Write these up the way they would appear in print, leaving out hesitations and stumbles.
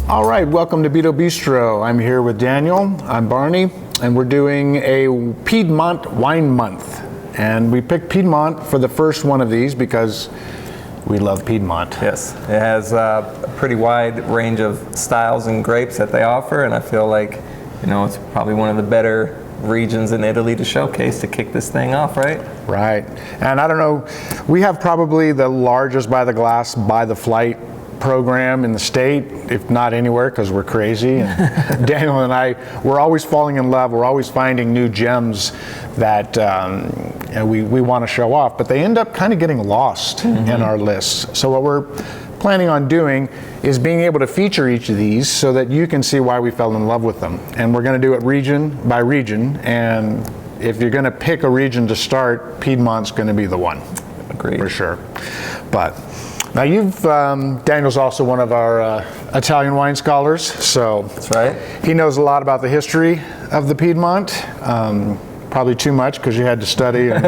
All right, welcome to Bitto Bistro. I'm here with Daniel. I'm Barney, and we're doing a Piedmont Wine Month. And we picked Piedmont for the first one of these because we love Piedmont. Yes, it has a pretty wide range of styles and grapes that they offer, and I feel like, it's probably one of the better regions in Italy to showcase to kick this thing off, right? Right. And I don't know, we have probably the largest by the glass, by the flight program in the state, if not anywhere, because we're crazy. And Daniel and I, we're always falling in love. We're always finding new gems that we want to show off, but they end up kind of getting lost in our lists. So what we're planning on doing is being able to feature each of these so that you can see why we fell in love with them. And we're going to do it region by region. And if you're going to pick a region to start, Piedmont's going to be the one. Agreed. For sure. But now Daniel's also one of our Italian wine scholars, so that's right. He knows a lot about the history of the Piedmont, probably too much because you had to study. And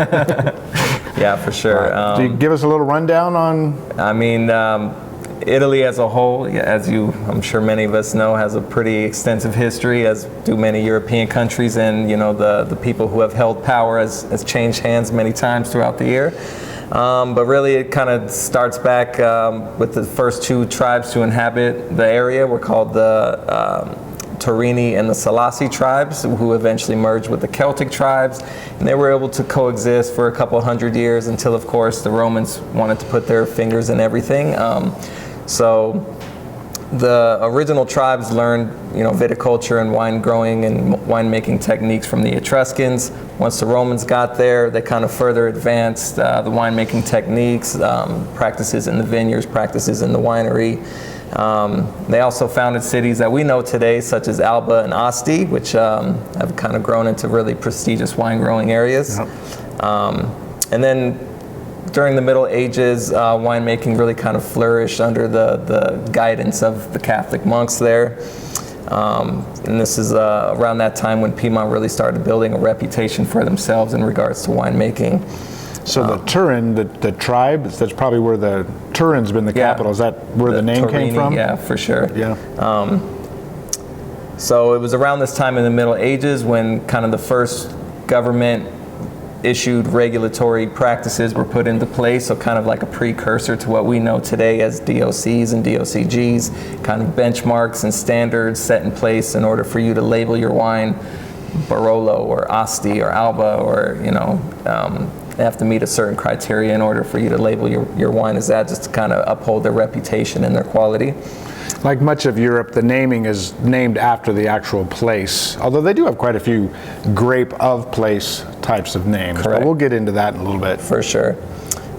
yeah, for sure. Do you give us a little rundown on? Italy as a whole, as I'm sure many of us know, has a pretty extensive history, as do many European countries, and the people who have held power has changed hands many times throughout the year. But really it kind of starts back with the first two tribes to inhabit the area were called the Torini and the Salassi tribes, who eventually merged with the Celtic tribes, and they were able to coexist for a couple hundred years until, of course, the Romans wanted to put their fingers in everything. So the original tribes learned, viticulture and wine growing and winemaking techniques from the Etruscans. Once the Romans got there, they kind of further advanced the winemaking techniques, practices in the vineyards, practices in the winery. They also founded cities that we know today, such as Alba and Asti, which have kind of grown into really prestigious wine growing areas. Yep. And then during the Middle Ages, winemaking really kind of flourished under the guidance of the Catholic monks there. And this is around that time when Piedmont really started building a reputation for themselves in regards to winemaking. So the Turin, the tribe, that's probably where the Turin's been the capital. Is that where the name came from? Yeah, for sure. Yeah. So it was around this time in the Middle Ages when kind of the first government issued regulatory practices were put into place, so kind of like a precursor to what we know today as DOCs and DOCGs, kind of benchmarks and standards set in place in order for you to label your wine Barolo or Asti or Alba, or they have to meet a certain criteria in order for you to label your wine as that, just to kind of uphold their reputation and their quality. Like much of Europe, the naming is named after the actual place, although they do have quite a few grape of place types of names. Correct. But we'll get into that in a little bit. For sure.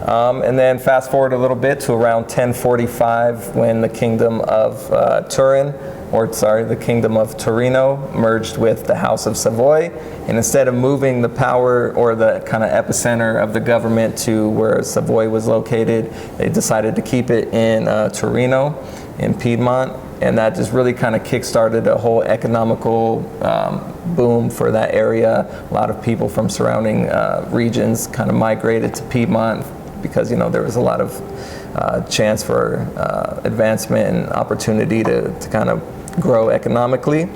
And then fast forward a little bit to around 1045 when the kingdom of the kingdom of Torino merged with the House of Savoy. And instead of moving the power or the kind of epicenter of the government to where Savoy was located, they decided to keep it in Torino, in Piedmont. And that just really kind of kick-started a whole economical boom for that area. A lot of people from surrounding regions kind of migrated to Piedmont because, there was a lot of chance for advancement and opportunity to kind of grow economically.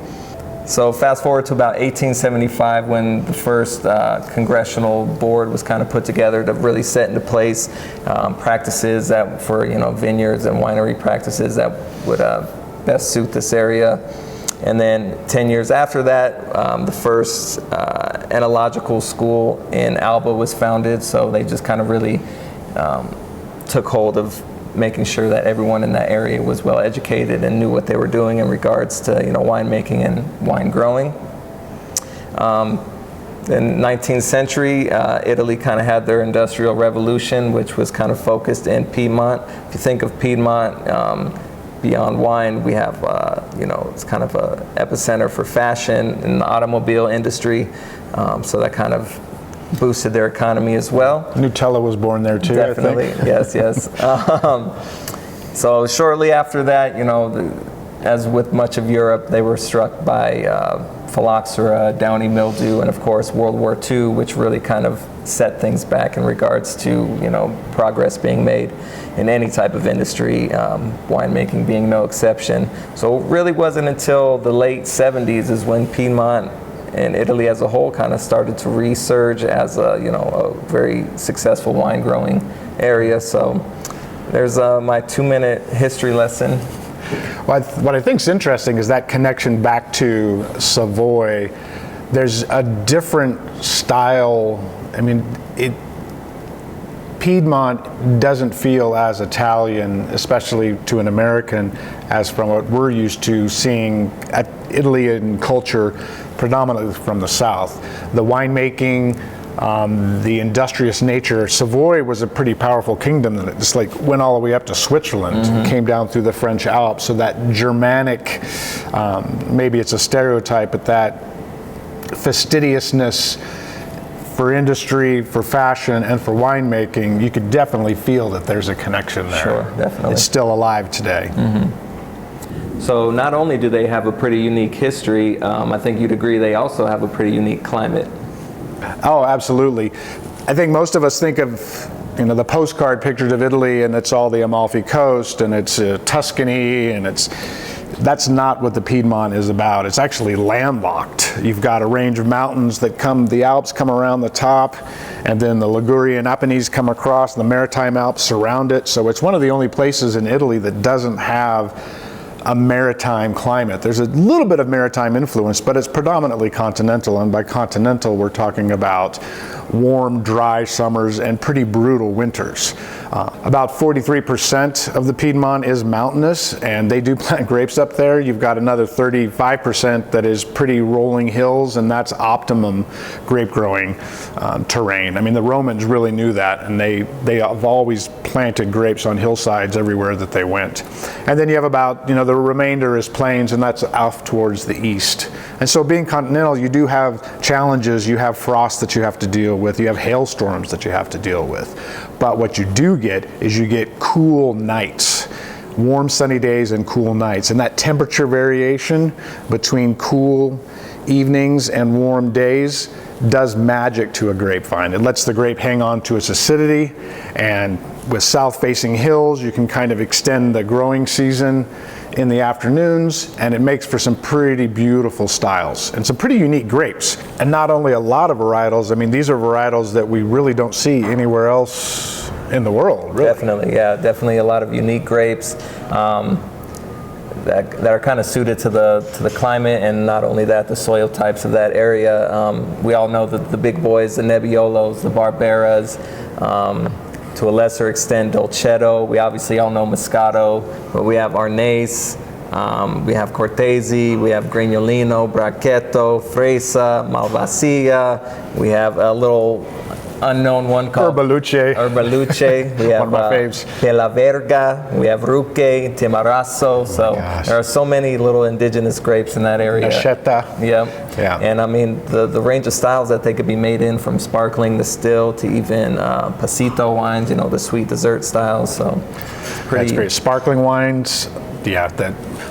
So fast forward to about 1875 when the first congressional board was kind of put together to really set into place practices that for vineyards and winery practices that would best suit this area. And then 10 years after that, the first enological school in Alba was founded, so they just kind of really took hold of making sure that everyone in that area was well educated and knew what they were doing in regards to winemaking and wine growing. In the 19th century, Italy kind of had their industrial revolution, which was kind of focused in Piedmont. If you think of Piedmont, beyond wine, we have it's kind of an epicenter for fashion and the automobile industry, so that kind of boosted their economy as well. Nutella was born there too. Definitely, I think. yes. So shortly after that, as with much of Europe, they were struck by phylloxera, downy mildew, and of course World War II, which really kind of set things back in regards to, you know, progress being made in any type of industry, winemaking being no exception. So it really wasn't until the late 70s is when Piedmont and Italy as a whole kind of started to resurge as a, you know, a very successful wine growing area. So there's my 2-minute history lesson. Well, what I think is interesting is that connection back to Savoy. There's a different style. I mean, Piedmont doesn't feel as Italian, especially to an American, as from what we're used to seeing at Italian culture, predominantly from the south. The winemaking, the industrious nature. Savoy was a pretty powerful kingdom that just like went all the way up to Switzerland, came down through the French Alps. So that Germanic, maybe it's a stereotype, but that fastidiousness for industry, for fashion, and for winemaking, you could definitely feel that there's a connection there. Sure, definitely. It's still alive today. So not only do they have a pretty unique history, I think you'd agree they also have a pretty unique climate. Oh, absolutely. I think most of us think of, you know, the postcard pictures of Italy, and it's all the Amalfi Coast, and it's Tuscany, and that's not what the Piedmont is about. It's actually landlocked. You've got a range of mountains that the Alps come around the top, and then the Ligurian Apennines come across, and the Maritime Alps surround it. So it's one of the only places in Italy that doesn't have a maritime climate. There's a little bit of maritime influence, but it's predominantly continental, and by continental we're talking about warm, dry summers and pretty brutal winters. About 43% of the Piedmont is mountainous, and they do plant grapes up there. You've got another 35% that is pretty rolling hills, and that's optimum grape growing terrain. I mean, the Romans really knew that, and they have always planted grapes on hillsides everywhere that they went. And then you have about, you know, the remainder is plains, and that's off towards the east. And so being continental, you do have challenges. You have frost that you have to deal with. You have hailstorms that you have to deal with. But what you do get is you get cool nights, warm sunny days and cool nights. And that temperature variation between cool evenings and warm days does magic to a grapevine. It lets the grape hang on to its acidity, and with south-facing hills, you can kind of extend the growing season in the afternoons, and it makes for some pretty beautiful styles and some pretty unique grapes. And not only a lot of varietals, I mean, these are varietals that we really don't see anywhere else in the world, really. Definitely, yeah, definitely a lot of unique grapes that are kind of suited to the climate, and not only that, the soil types of that area. We all know that the big boys, the Nebbiolos, the Barberas, to a lesser extent Dolcetto. We obviously all know Moscato, but we have Arnese, we have Cortese, we have Grignolino, Bracchetto, Fresa, Malvasia. We have a little unknown one called Herbaluce. We have one of my faves. Pela Verga, we have Ruque, Timarasso. So there are so many little indigenous grapes in that area. Acheta. Yeah. Yeah. And I mean, the range of styles that they could be made in, from sparkling to still to even pasito wines, you know, the sweet dessert styles. So That's great. Sparkling wines. Yeah,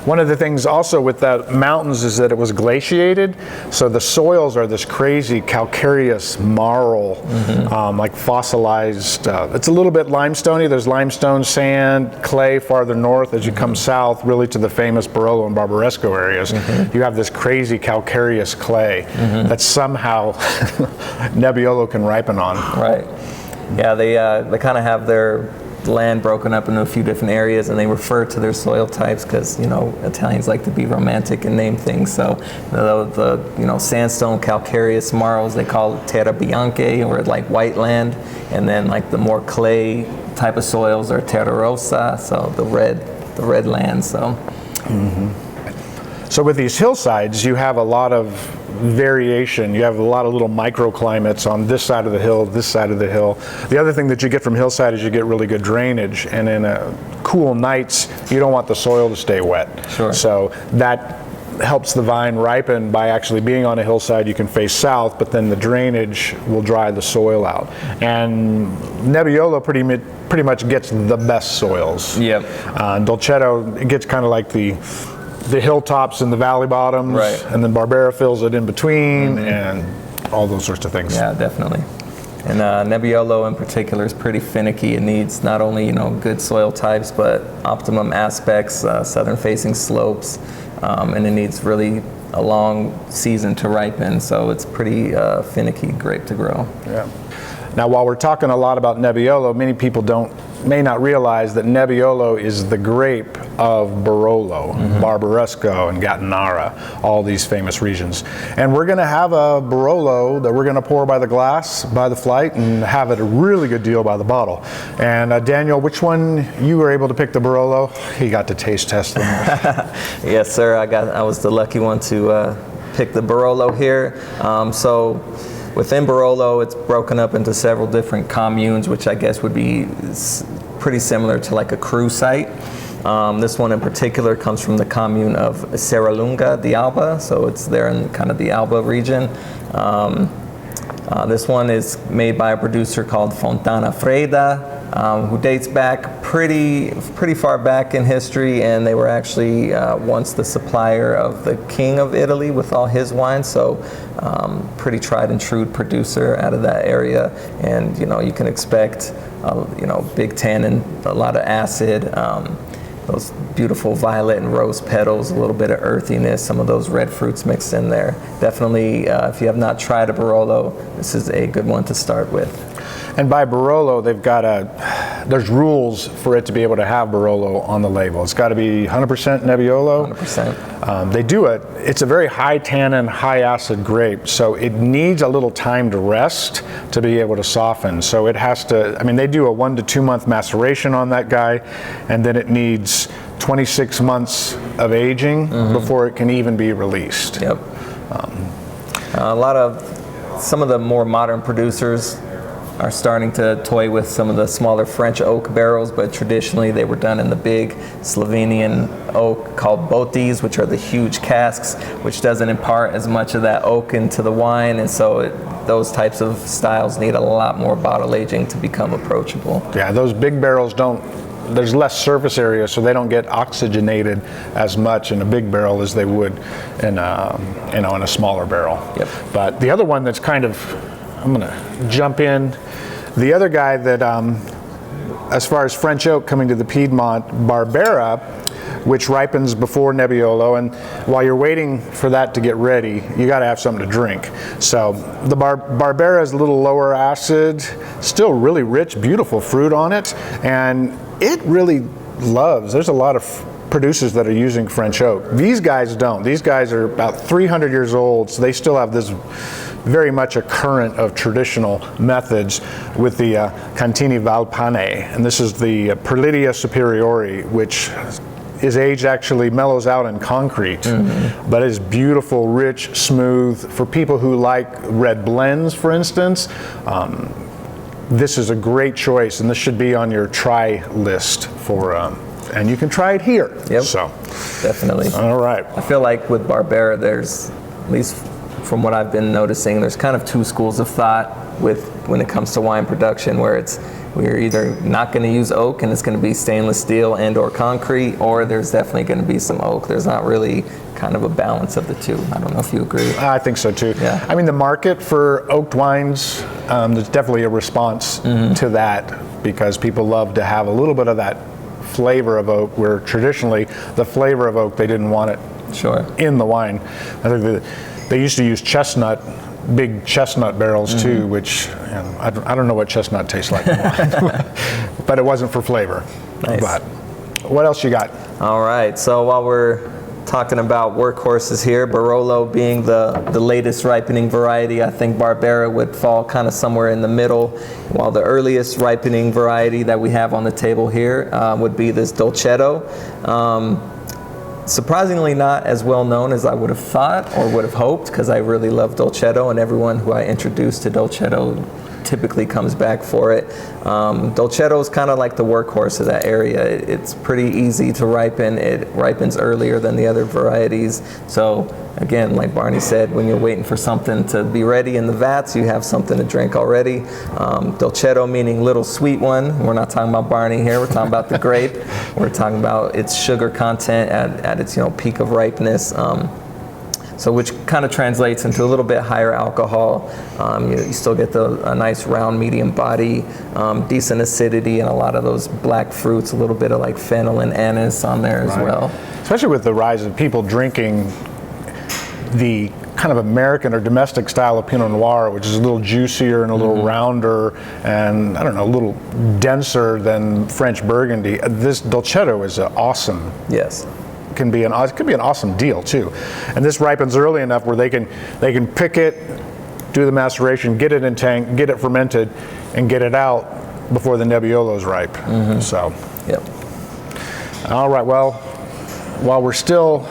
one of the things also with the mountains is that it was glaciated, so the soils are this crazy calcareous marl, like fossilized. It's a little bit limestoney. There's limestone, sand, clay farther north. As you come south, really to the famous Barolo and Barbaresco areas, you have this crazy calcareous clay that somehow Nebbiolo can ripen on. Right. Yeah, they kind of have their land broken up into a few different areas, and they refer to their soil types because, you know, Italians like to be romantic and name things. So the you know, sandstone calcareous marls, they call it terra bianche, or like white land, and then like the more clay type of soils are terra rossa, so the red land. So So with these hillsides, you have a lot of variation. You have a lot of little microclimates on this side of the hill, this side of the hill. The other thing that you get from hillside is you get really good drainage, and in cool nights, you don't want the soil to stay wet. Sure. So that helps the vine ripen by actually being on a hillside. You can face south, but then the drainage will dry the soil out. And Nebbiolo pretty much gets the best soils. Yep. Dolcetto, it gets kind of like the hilltops and the valley bottoms, right. And then Barbera fills it in between, and all those sorts of things. Yeah, definitely. And Nebbiolo in particular is pretty finicky. It needs not only, you know, good soil types, but optimum aspects, southern-facing slopes, and it needs really a long season to ripen. So it's pretty finicky grape to grow. Yeah. Now, while we're talking a lot about Nebbiolo, many people may not realize that Nebbiolo is the grape of Barolo, Barbaresco, and Gattinara, all these famous regions. And we're going to have a Barolo that we're going to pour by the glass, by the flight, and have it a really good deal by the bottle. And Daniel, which one you were able to pick the Barolo? He got to taste test them. Yes, sir. I was the lucky one to pick the Barolo here. So within Barolo, it's broken up into several different communes, which I guess would be pretty similar to like a cru site. This one in particular comes from the commune of Serralunga di Alba, so it's there in kind of the Alba region. This one is made by a producer called Fontana Freda, who dates back pretty far back in history, and they were actually once the supplier of the King of Italy with all his wines, so pretty tried and true producer out of that area. And you know, you can expect you know, big tannin, a lot of acid, those beautiful violet and rose petals, a little bit of earthiness, some of those red fruits mixed in there. Definitely, if you have not tried a Barolo, this is a good one to start with. And by Barolo, they've got there's rules for it to be able to have Barolo on the label. It's got to be 100% Nebbiolo. 100%. It's a very high tannin, high acid grape, so it needs a little time to rest to be able to soften. So it has to, I mean, they do a 1 to 2 month maceration on that guy, and then it needs 26 months of aging before it can even be released. Yep. Some of the more modern producers are starting to toy with some of the smaller French oak barrels, but traditionally they were done in the big Slovenian oak called botis, which are the huge casks, which doesn't impart as much of that oak into the wine, and so those types of styles need a lot more bottle aging to become approachable. Yeah, those big barrels there's less surface area, so they don't get oxygenated as much in a big barrel as they would in a smaller barrel. Yep. But the other one that's kind of, I'm going to jump in. The other guy that, as far as French oak coming to the Piedmont, Barbera, which ripens before Nebbiolo, and while you're waiting for that to get ready, you got to have something to drink. So the Barbera is a little lower acid, still really rich, beautiful fruit on it, and it really there's a lot of producers that are using French oak. These guys don't. These guys are about 300 years old, so they still have this very much a current of traditional methods with the Cantini Valpane, and this is the Perlidia Superiori, which is aged, actually mellows out in concrete, but is beautiful, rich, smooth. For people who like red blends, for instance, this is a great choice, and this should be on your try list for, and you can try it here. Yep. So, definitely. All right. I feel like with Barbera, there's, at least from what I've been noticing, there's kind of two schools of thought when it comes to wine production, where we're either not going to use oak and it's going to be stainless steel and or concrete, or there's definitely going to be some oak. There's not really kind of a balance of the two. I don't know if you agree. I think so too. Yeah. I mean, the market for oaked wines, there's definitely a response to that, because people love to have a little bit of that flavor of oak, where traditionally the flavor of oak, they didn't want it in the wine. I think they used to use big chestnut barrels too, which I don't know what chestnut tastes like in wine, but it wasn't for flavor. Nice. But what else you got? All right, so while we're talking about workhorses here, Barolo being the latest ripening variety, I think Barbera would fall kind of somewhere in the middle, while the earliest ripening variety that we have on the table here would be this Dolcetto. Surprisingly not as well known as I would have thought or would have hoped, because I really love Dolcetto, and everyone who I introduce to Dolcetto typically comes back for it. Dolcetto is kind of like the workhorse of that area. It's pretty easy to ripen. It ripens earlier than the other varieties. So again, like Barney said, when you're waiting for something to be ready in the vats, you have something to drink already. Dolcetto meaning little sweet one. We're not talking about Barney here. We're talking about the grape. We're talking about its sugar content at its peak of ripeness. So which kind of translates into a little bit higher alcohol. You still get a nice round medium body, decent acidity, and a lot of those black fruits, a little bit of like fennel and anise on there as well. Especially with the rise of people drinking the kind of American or domestic style of Pinot Noir, which is a little juicier and a little rounder and, I don't know, a little denser than French Burgundy. This Dolcetto is awesome. Yes. It could be an awesome deal too. And this ripens early enough where they can pick it, do the maceration, get it in tank, get it fermented, and get it out before the Nebbiolo is ripe. So. Yep. All right, well, while we're still,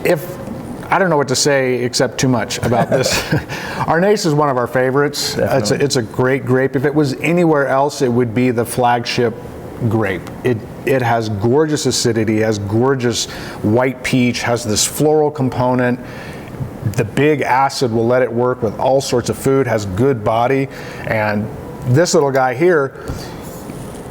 I don't know what to say except too much about this. Arnase is one of our favorites. It's a great grape. If it was anywhere else, it would be the flagship grape. It has gorgeous acidity, has gorgeous white peach, has this floral component. The big acid will let it work with all sorts of food, has good body. And this little guy here,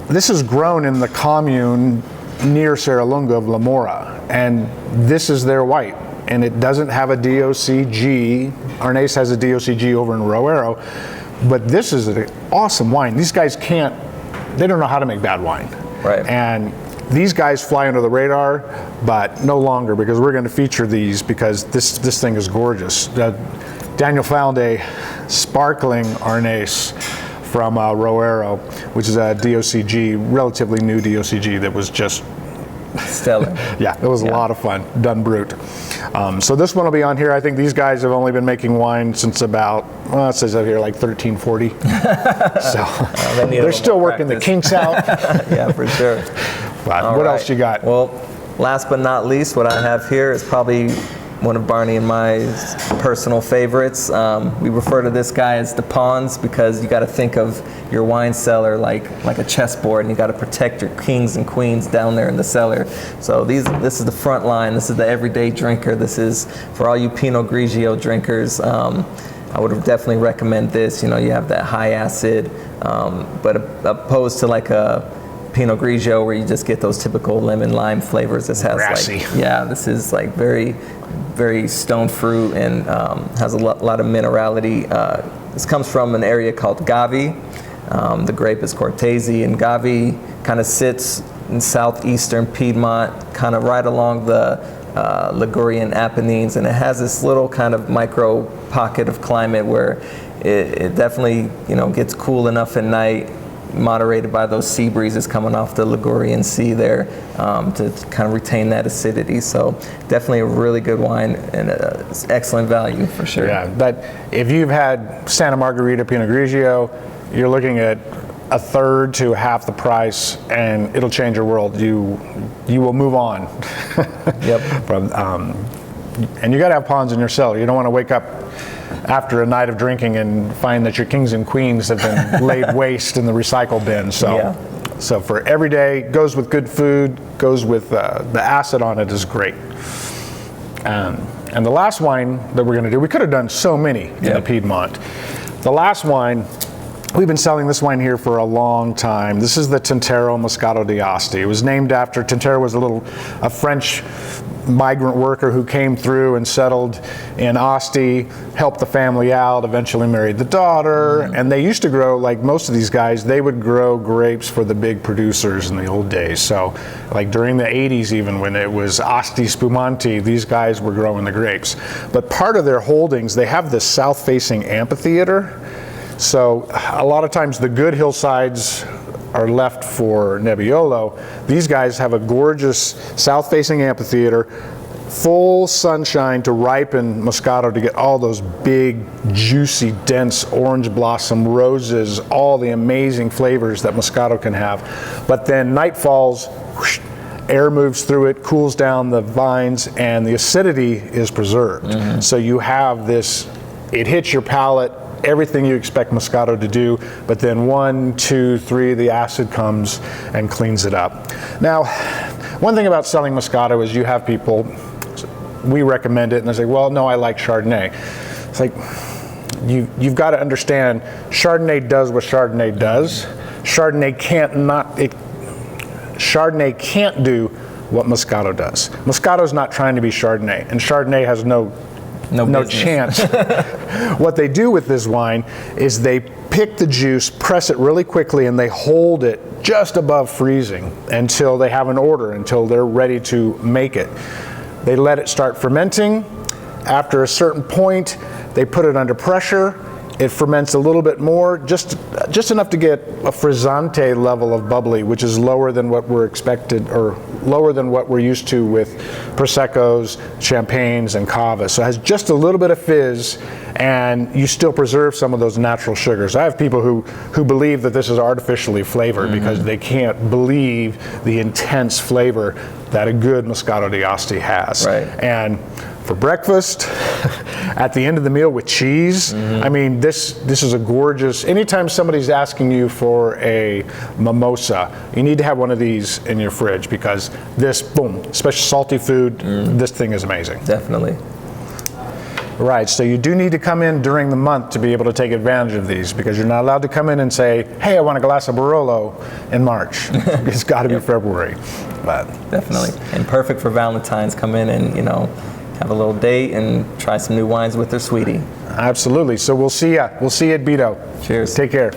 this is grown in the commune near Serralunga of La Mora, and this is their white, and it doesn't have a DOCG. Arnase has a DOCG over in Roero, but this is an awesome wine. These guys they don't know how to make bad wine. Right. And these guys fly under the radar, but no longer, because we're going to feature these because this thing is gorgeous. Daniel found a sparkling Arnase from Roero, which is a DOCG, relatively new DOCG that was just stellar. Yeah, it was a lot of fun, done brute. So this one will be on here. I think these guys have only been making wine since about, well, it says out here like 1340. So they're still working the kinks out. Yeah, for sure. But what else you got? Well, last but not least, what I have here is probably one of Barney and my personal favorites. We refer to this guy as the pawns because you got to think of your wine cellar like a chessboard, and you got to protect your kings and queens down there in the cellar. So this is the front line. This is the everyday drinker. This is for all you Pinot Grigio drinkers. I would definitely recommend this. You know, you have that high acid, but opposed to like a Pinot Grigio where you just get those typical lemon lime flavors. This has grassy. This is like very, very stone fruit and has a lot of minerality. This comes from an area called Gavi. The grape is Cortese, and Gavi kind of sits in southeastern Piedmont, kind of right along the Ligurian Apennines, and it has this little kind of micro pocket of climate where it definitely gets cool enough at night, moderated by those sea breezes coming off the Ligurian Sea there to kind of retain that acidity. So definitely a really good wine and it's excellent value for sure. Yeah, but if you've had Santa Margherita Pinot Grigio, you're looking at a third to half the price, and it'll change your world. You will move on. Yep. And you got to have pawns in your cellar. You don't want to wake up after a night of drinking and find that your kings and queens have been laid waste in the recycle bin. So for every day, goes with good food, goes with the acid on it is great. And the last wine that we're going to do, we could have done so many in the Piedmont. The last wine, we've been selling this wine here for a long time. This is the Tintero Moscato d'Asti. It was named after, Tintero was a French migrant worker who came through and settled in Asti, helped the family out, eventually married the daughter, and they used to grow, like most of these guys, they would grow grapes for the big producers in the old days. So like during the 80s even, when it was Asti Spumanti, these guys were growing the grapes. But part of their holdings, they have this south-facing amphitheater. So a lot of times the good hillsides are left for Nebbiolo. These guys have a gorgeous south-facing amphitheater, full sunshine to ripen Moscato to get all those big, juicy, dense orange blossom roses, all the amazing flavors that Moscato can have. But then night falls, whoosh, air moves through it, cools down the vines, and the acidity is preserved. So you have this, it hits your palate, everything you expect Moscato to do, but then 1, 2, 3, the acid comes and cleans it up. Now, one thing about selling Moscato is you have people, we recommend it, and they say, well, no, I like Chardonnay. It's like, you've got to understand, Chardonnay does what Chardonnay does. Chardonnay can't do what Moscato does. Moscato's not trying to be Chardonnay, and Chardonnay has no business. chance. What they do with this wine is they pick the juice, press it really quickly, and they hold it just above freezing until they have an order, until they're ready to make it. They let it start fermenting. After a certain point, they put it under pressure. It ferments a little bit more, just enough to get a frizzante level of bubbly, which is lower than what we're expected, or lower than what we're used to with Proseccos, Champagnes, and Cavas. So it has just a little bit of fizz, and you still preserve some of those natural sugars. I have people who believe that this is artificially flavored because they can't believe the intense flavor that a good Moscato d'Asti has. Right. And for breakfast, at the end of the meal with cheese, I mean, this is a gorgeous, anytime somebody's asking you for a mimosa, you need to have one of these in your fridge, because this, boom, especially salty food, this thing is amazing. Definitely. Right, so you do need to come in during the month to be able to take advantage of these, because you're not allowed to come in and say, hey, I want a glass of Barolo in March. It's got to be February. But Definitely. And perfect for Valentine's. Come in and, have a little date and try some new wines with their sweetie. absolutely. So we'll see ya. We'll see you at Bitto. Cheers. Take care.